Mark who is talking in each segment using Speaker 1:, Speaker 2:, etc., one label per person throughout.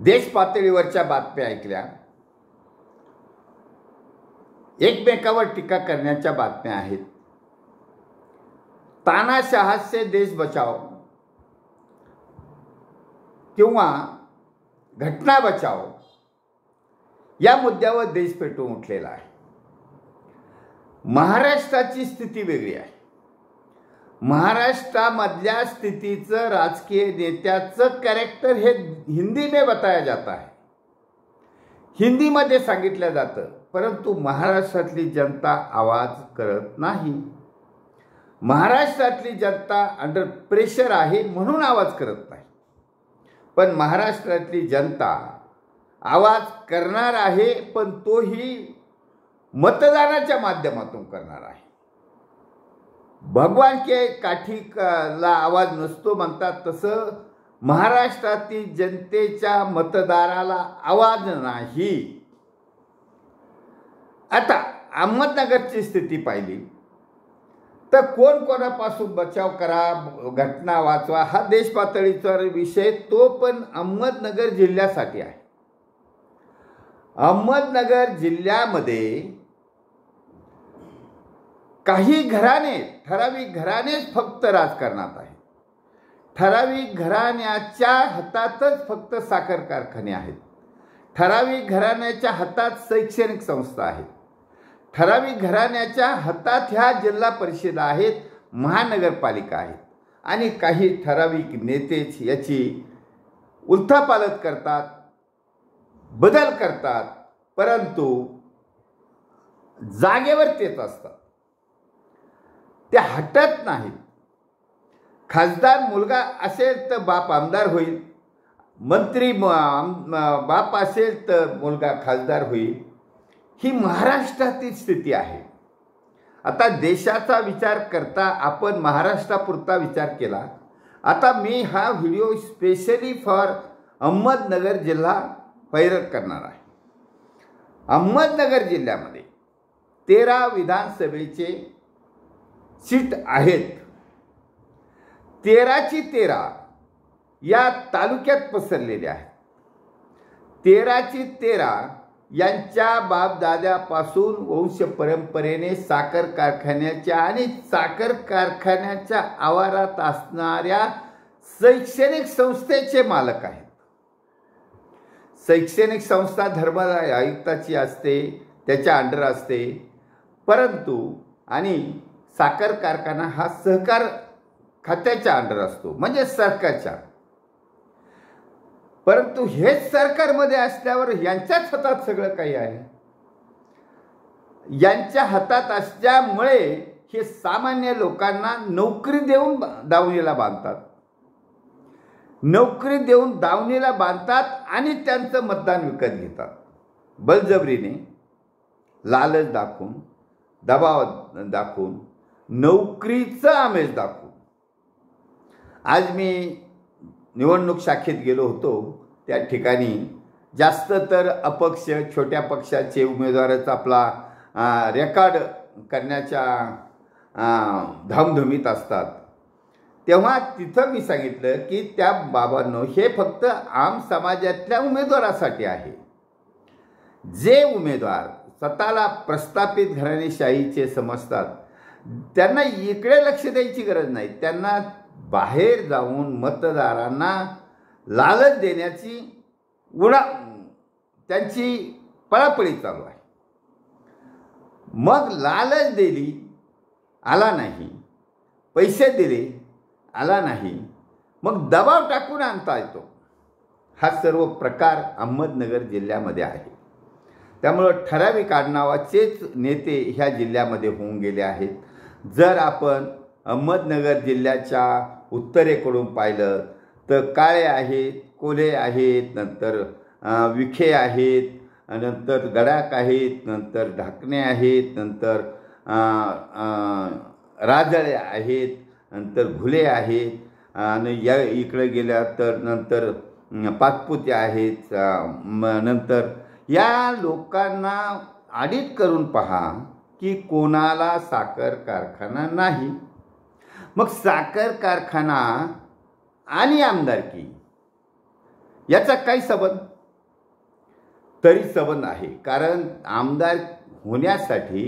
Speaker 1: देश पातळीवरच्या बातम्या ऐकल्या, एकमेकावर टीका करण्याच्या बातम्या आहेत, तानाशाह से देश बचाओ किंवा घटना बचाओ या मुद्द्यावर देश पेटून उठलेला आहे. महाराष्ट्राची स्थिती वेगळी आहे. महाराष्ट्रामधल्या स्थितीचं राजकीय नेत्याचं कॅरेक्टर हे हिंदी में बताया जाता है, हिंदीमध्ये सांगितलं जातं, परंतु महाराष्ट्रातली जनता आवाज करत नाही. महाराष्ट्रातली जनता अंडर प्रेशर आहे म्हणून आवाज करत नाही, पण महाराष्ट्रातली जनता आवाज करणार आहे, पण तोही मतदानाच्या माध्यमातून करणार आहे. भगवान के काठीला आवाज नसतो म्हणतात तसं महाराष्ट्रातील जनतेच्या मतदाराला आवाज नाही. आता अहमदनगरची स्थिती पाहिली तर कोण कोणापासून बचाव करा, घटना वाचवा हा देश पातळीचा विषय, तो पण अहमदनगर जिल्ह्यासाठी आहे. अहमदनगर जिल्ह्यामध्ये काही घराणे, ठराविक घराणेच फक्त राजकारणात आहे. ठराविक घराण्याच्या हातातच फक्त साखर कारखाने आहेत. ठराविक घराण्याच्या हातात शैक्षणिक संस्था आहेत. ठराविक घराण्याच्या हातात ह्या जिल्हा परिषदा आहेत, महानगरपालिका आहेत, आणि काही ठराविक नेतेच याची उलथापालथ करतात, बदल करतात, परंतु जागेवर तेच असतात, ते हटत नाहीत. खासदार मुलगा असेल तर बाप आमदार होईल, मंत्री बाप असेल तर मुलगा खासदार होईल. ही महाराष्ट्रातील स्थिती आहे. आता देशाचा विचार करता आपण महाराष्ट्रापुरता विचार केला. आता मी हा व्हिडिओ स्पेशली फॉर अहमदनगर जिल्हा पैरक करणार आहे. अहमदनगर जिल्ह्यामध्ये 13 विधानसभेचे सीट आहेत. 13ची 13 या तालुक्यात पसरलेले आहेत. 13ची 13 यांच्या बापदाद्यापासून वंश परंपरेने साखर कारखान्याच्या आणि साखर कारखान्याच्या आवारात असणाऱ्या शैक्षणिक संस्थेचे मालक आहेत. शैक्षणिक संस्था धर्म आयुक्ताची असते, त्याच्या अंडर असते, परंतु आणि साखर कारखाना हा सहकार खात्याच्या अंडर असतो, म्हणजे सरकारच्या. परंतु हेच सरकारमध्ये असल्यावर यांच्याच हातात सगळं काही आहे. यांच्या हातात असल्यामुळे हे सामान्य लोकांना नोकरी देऊन दावणीला बांधतात, नोकरी देऊन दावणीला बांधतात आणि त्यांचं मतदान विकत घेतात. बळजबरीने, लालच दाखवून, दबाव दाखवून, नोकरीचं आमिष दाखवून. आज मी निवडणूक शाखेत गेलो होतो, त्या ठिकाणी जास्त तर अपक्ष, छोट्या पक्षाचे उमेदवारच आपला रेकॉर्ड करण्याच्या धामधुमीत असतात. तेव्हा तिथं मी सांगितलं की त्या बाबांनो, हे फक्त आम समाजातल्या उमेदवारासाठी आहे. जे उमेदवार स्वतःला प्रस्थापित घराणेशाहीचे समजतात त्यांना इकडे लक्ष द्यायची गरज नाही. त्यांना बाहेर जाऊन मतदारांना लालच देण्याची त्यांची पळापळी चालू आहे. मग लालच दिली, आला नाही, पैसे दिले, आला नाही, मग दबाव टाकून आणता येतो. हा सर्व प्रकार अहमदनगर जिल्ह्यामध्ये आहे. त्यामुळं ठराविक आडनावाचेच नेते ह्या जिल्ह्यामध्ये होऊन गेले आहेत. जर आपण अहमदनगर जिल्ह्याच्या उत्तरेकडून पाहिलं तर काळे आहेत, कोल्हे आहेत, नंतर विखे आहेत, नंतर गडाख आहेत, नंतर ढाकणे आहेत, नंतर राजळे आहेत, नंतर घुले आहेत, आणि या इकडे गेल्या तर नंतर पाचपुते आहेत. नंतर या लोकांना ऑडिट करून पहा की कोणाला साखर कारखाना नाही. मग साखर कारखाना आणि आमदारकी याचा काही संबंध? तरी सबंध आहे. कारण आमदार होण्यासाठी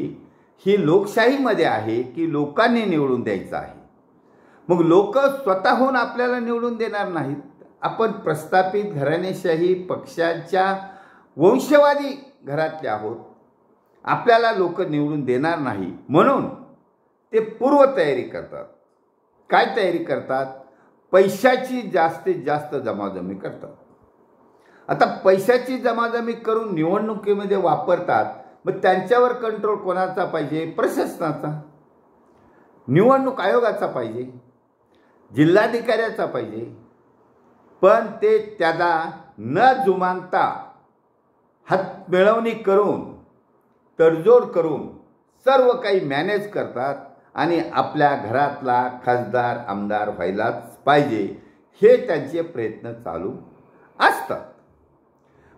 Speaker 1: ही लोकशाहीमध्ये आहे की लोकांनी निवडून द्यायचं आहे. मग लोक स्वतःहून आपल्याला निवडून देणार नाहीत. आपण प्रस्थापित घराणेशाही पक्षाच्या वंशवादी घरातले आहोत. आपल्याला लोक निवडून देणार नाही म्हणून ते पूर्वतयारी करतात. काय तयारी करतात? पैशाची जास्तीत जास्त जमाजमी करतात. आता पैशाची जमाजमी करून निवडणुकीमध्ये वापरतात. मग त्यांच्यावर कंट्रोल कोणाचा पाहिजे? प्रशासनाचा, निवडणूक आयोगाचा पाहिजे, जिल्हाधिकाऱ्याचा पाहिजे. पण ते त्याला न जुमानता हातमिळवणी करून तडजोड करून सर्व काही मॅनेज करतात आणि आपल्या घरातला खासदार आमदार व्हायलाच पाहिजे हे त्यांचे प्रयत्न चालू असतात.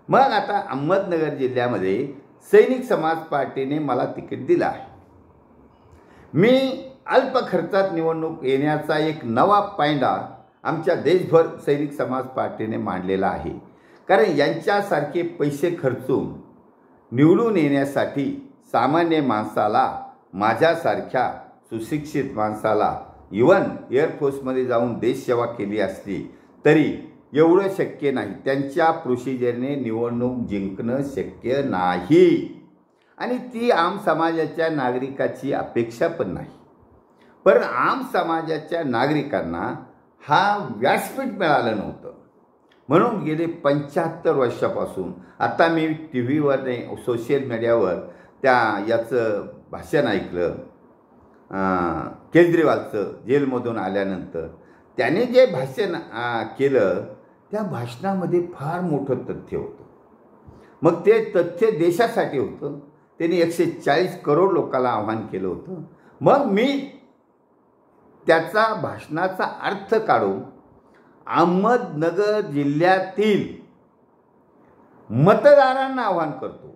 Speaker 1: मग आता अहमदनगर जिल्ह्यामध्ये सैनिक समाज पार्टीने मला तिकीट दिलं आहे. मी अल्प खर्चात निवडणूक येण्याचा एक नवा पायंडा आमच्या देशभर सैनिक समाज पार्टीने मांडलेला आहे. कारण यांच्यासारखे पैसे खर्चून निवडून येण्यासाठी सामान्य माणसाला, माझ्यासारख्या सुशिक्षित माणसाला इवन एअरफोर्समध्ये जाऊन देशसेवा केली असली तरी एवढं शक्य नाही. त्यांच्या प्रोसिजरने निवडणूक जिंकणं शक्य नाही आणि ती आम समाजाच्या नागरिकाची अपेक्षा पण नाही. पण आम समाजाच्या नागरिकांना हा व्यासपीठ मिळालं नव्हतं. म्हणून गेले 75 वर्षापासून आता मी टी व्हीवर नाही सोशल मीडियावर याचं भाषण ऐकलं. केजरीवालचं जेलमधून आल्यानंतर त्याने जे भाषण केलं त्या भाषणामध्ये फार मोठं तथ्य होतं. मग ते तथ्य देशासाठी होतं. त्यांनी 140 करोड लोकांना आव्हान केलं होतं. मग मी त्याचा भाषणाचा अर्थ काढून अहमदनगर जिल्ह्यातील मतदारांना आवाहन करतो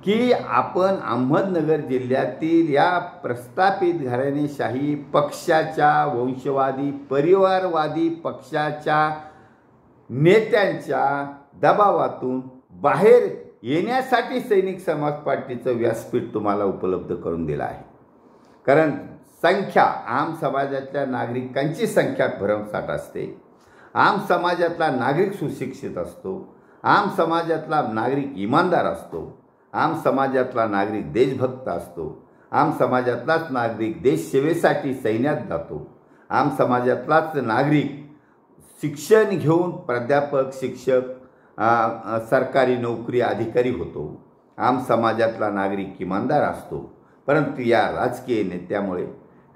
Speaker 1: की आपण अहमदनगर जिल्ह्यातील या प्रस्थापित घराणेशाही पक्षाच्या वंशवादी परिवारवादी पक्षाच्या नेत्यांच्या दबावातून बाहेर येण्यासाठी सैनिक समाज पार्टीचं व्यासपीठ तुम्हाला उपलब्ध करून दिलं आहे. कारण संख्या आम समाजातल्या नागरिकांची संख्या भरमसाठ असते. आम समाजातला नागरिक सुशिक्षित असतो. आम समाजातला नागरिक इमानदार असतो. आम समाजातला नागरिक देशभक्त असतो. आम समाजातलाच नागरिक देशसेवेसाठी सैन्यात जातो. आम समाजातलाच नागरिक शिक्षण घेऊन प्राध्यापक शिक्षक सरकारी नोकरी अधिकारी होतो. आम समाजातला नागरिक इमानदार असतो. परंतु या राजकीय नेत्यामुळे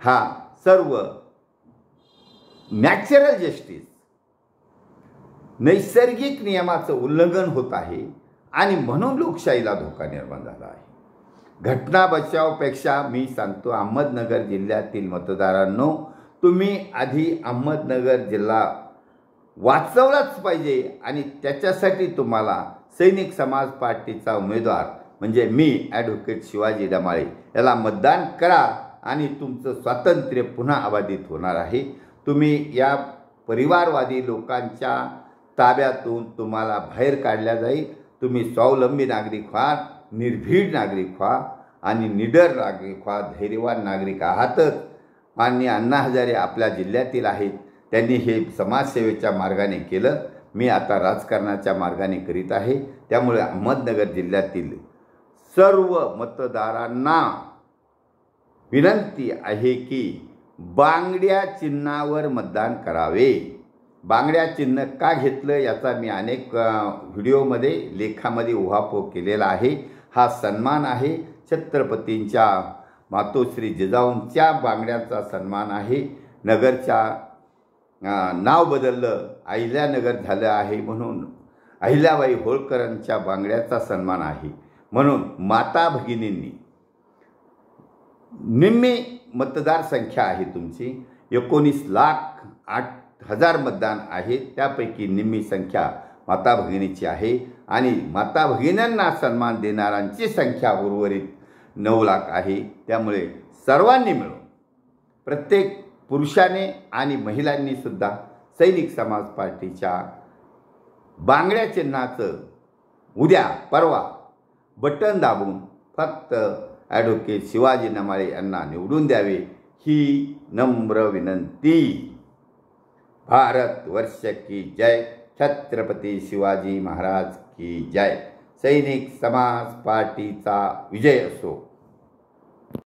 Speaker 1: हा सर्व नॅचरल जस्टिस नैसर्गिक नियमाचं उल्लंघन होत आहे आणि म्हणून लोकशाहीला धोका निर्माण झाला आहे. घटना बचावपेक्षा मी सांगतो अहमदनगर जिल्ह्यातील मतदारांनो, तुम्ही आधी अहमदनगर जिल्हा वाचवलाच पाहिजे आणि त्याच्यासाठी तुम्हाला सैनिक समाज पार्टीचा उमेदवार म्हणजे मी ॲडव्होकेट शिवाजी डमाळे याला मतदान करा आणि तुमचं स्वातंत्र्य पुन्हा अबाधित होणार आहे. तुम्ही या परिवारवादी लोकांच्या ताब्यातून तुम्हाला बाहेर काढल्या जाईल. तुम्ही स्वावलंबी नागरिक व्हा, निर्भीड नागरिक व्हा आणि निडर नागरिक व्हा, धैर्यवान नागरिक आहातच. माननीय अण्णा हजारे आपल्या जिल्ह्यातील आहेत. त्यांनी हे समाजसेवेच्या मार्गाने केलं. मी आता राजकारणाच्या मार्गाने करीत आहे. त्यामुळे अहमदनगर जिल्ह्यातील सर्व मतदारांना विनंती आहे की बांगड्या चिन्हावर मतदान करावे. बांगड्या चिन्ह का घेतलं याचा मी अनेक व्हिडिओमध्ये लेखामध्ये उहापोह केलेला आहे. हा सन्मान आहे. छत्रपतींच्या मातोश्री जिजाऊंच्या बांगड्यांचा सन्मान आहे. नगरच्या नाव बदललं, अहिल्यानगर झालं आहे म्हणून अहिल्याबाई होळकरांच्या बांगड्याचा सन्मान आहे. म्हणून माता भगिनींनी निम्मी मतदार संख्या आहे तुमची. 19,08,000 मतदान आहे. त्यापैकी निम्मी संख्या माता भगिनीची आहे आणि माता भगिनींना सन्मान देणाऱ्यांची संख्या उर्वरित 9 लाख आहे. त्यामुळे सर्वांनी मिळून प्रत्येक पुरुषाने आणि महिलांनी सुद्धा सैनिक समाज पार्टीच्या बांगड्या चिन्हाचं उद्या परवा बटन दाबून फक्त ॲडव्होकेट शिवाजी नमाळे यांना निवडून द्यावे ही नम्र विनंती. भारत वर्ष की जय. छत्रपती शिवाजी महाराज की जय. सैनिक समाज पार्टीचा विजय असो.